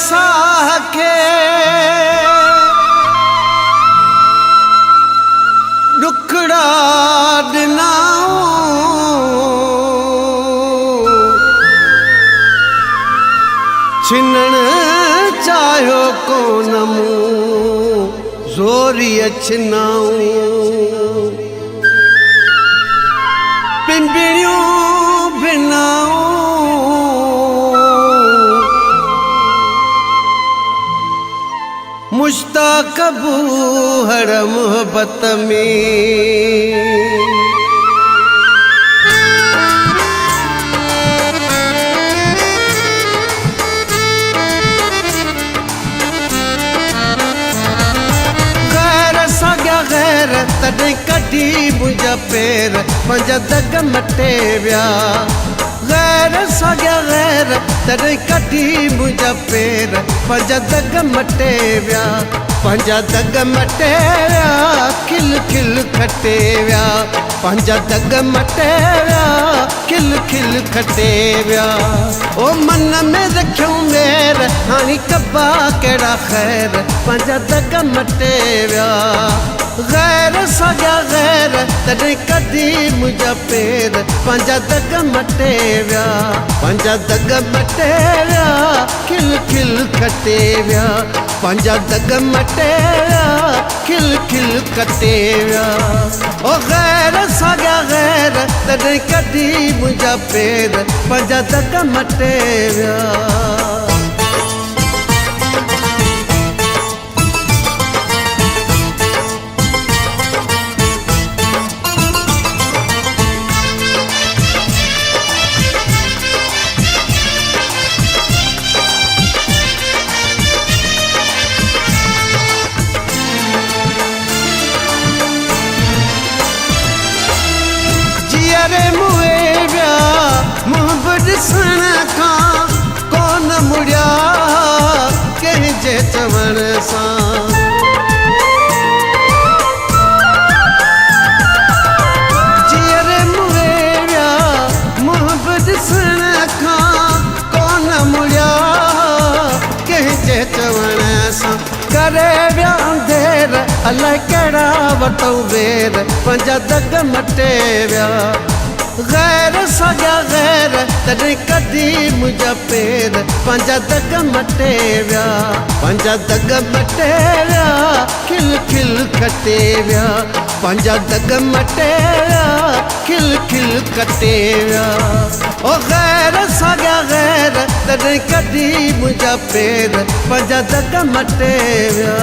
साह खे ॾुखड़ा ॾिनाऊं छिनण चाहियो कोन मूं ज़ोरीअ छिनाऊं पिंपड़ियूं भिनाऊं मुश्ताक बूहड़ मोहब्बत में तॾहिं कढी मुंहिंजा पेर पंहिंजा दग मटे विया गैर साॻिया गैर तॾहिं कढी मुंहिंजा पेर पंहिंजा दग मटे विया पंहिंजा दग मटे विया खिल खिल खटे विया पंहिंजा दग मटे विया खिल खिल खटे विया ओ मन में रखियूं वेर हाणे कबा कहिड़ा ख़ैर पंहिंजा दग मटे विया गैर साॻिया गैर तॾहिं कढी मुंहिंजा पेर पंहिंजा दग मटे विया पंहिंजा दग मटे विया खिल खिल खटे विया पंहिंजा दग मटे विया खिल खिल खटे विया ओ गैर साॻिया गैर तॾहिं कढी मुंहिंजा पेर पंहिंजा दग मटे विया ॾिसण खां कोन मुड़िया कंहिंजे चवण सां जीअर मुए विया मुंहुं ॾिसण खां कोन मुड़िया कंहिंजे चवण सां करे विया अंधेर अलाए कहिड़ा वठूं वेर पंहिंजा दग मटे विया गैर साॻिया गैर तॾहिं कढी मुंहिंजा पेर पंहिंजा दग मटे विया पंहिंजा दग मटे विया खिल खिल खटे विया पंहिंजा दग मटे विया खिल खिल खटे विया ओ गैर साॻिया गैर तॾहिं कढी मुंहिंजा पेर पंहिंजा दग मटे विया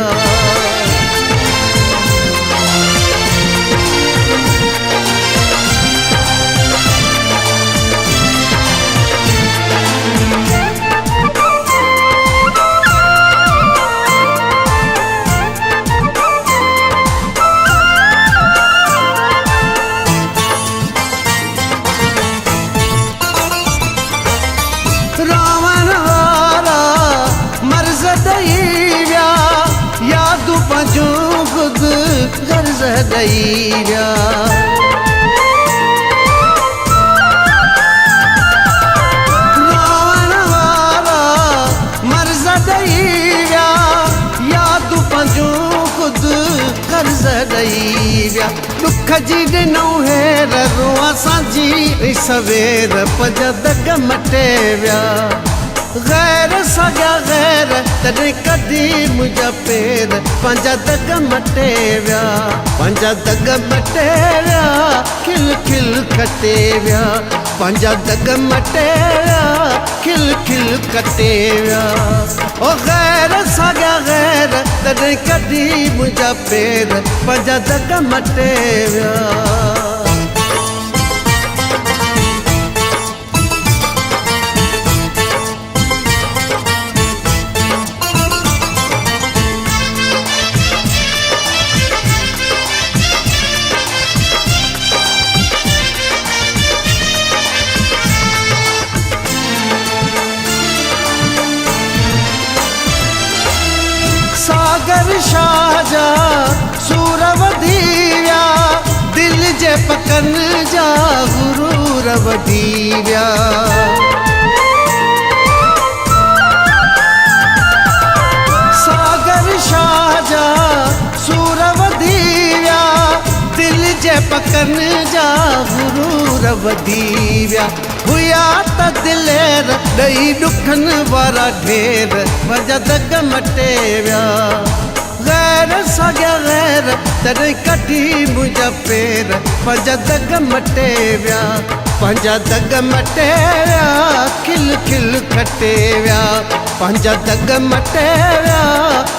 गर्ज़ ॾई विया रोअण वारा मर्ज़ ॾई विया यादूं पंहिंजूं ख़ुदि कर्ज़ ॾई विया दुख जी ॾिनऊं हेर रुआ सांझी सवेर पंहिंजा दग मटे विया गैर साॻिया गैर तॾहिं कढी मुंहिंजा पेर पंहिंजा दग मटे विया पंहिंजा दग मटे विया खिल खिल खटे विया पंहिंजा दग मटे विया खिल खिल खटे विया ओ गैर साॻिया गैर तॾहिं कढी मुंहिंजा पेर पंहिंजा दग मटे विया सागर शाह जा सूर वधी विया दिल जे पकन जा गुरूर वधी विया कन जा गुरूर वधी विया हुया त दिलेर ॾई ॾुखन वारा ढेर पंहिंजा दग मटे विया गैर साॻिया गैर तॾहिं कढी मुंहिंजा पेर पंहिंजा दग मटे विया पंहिंजा दग मटे विया खिल खिल खटे विया पंहिंजा दग मटे विया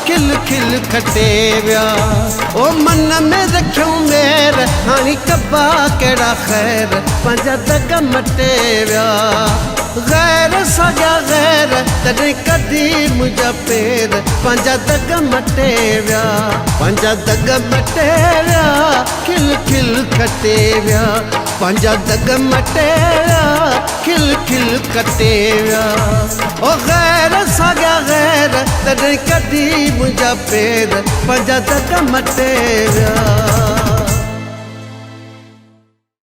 खिल खिल खटे विया ओ मन में रखियूं मेर हाणे कबा कहिड़ा ख़ैर पंहिंजा दग मटे विया गैर साॻिया गैर तॾहिं कढी मुंहिंजा पेर पंहिंजा दग मटे विया पंहिंजा दग मटे विया खिल खिल खटे विया पंहिंजा दग मटे विया खिल खिल खटे विया ओ गैर साॻिया गैर तॾहिं कढी मुंहिंजा पेर पंहिंजा दग मटे विया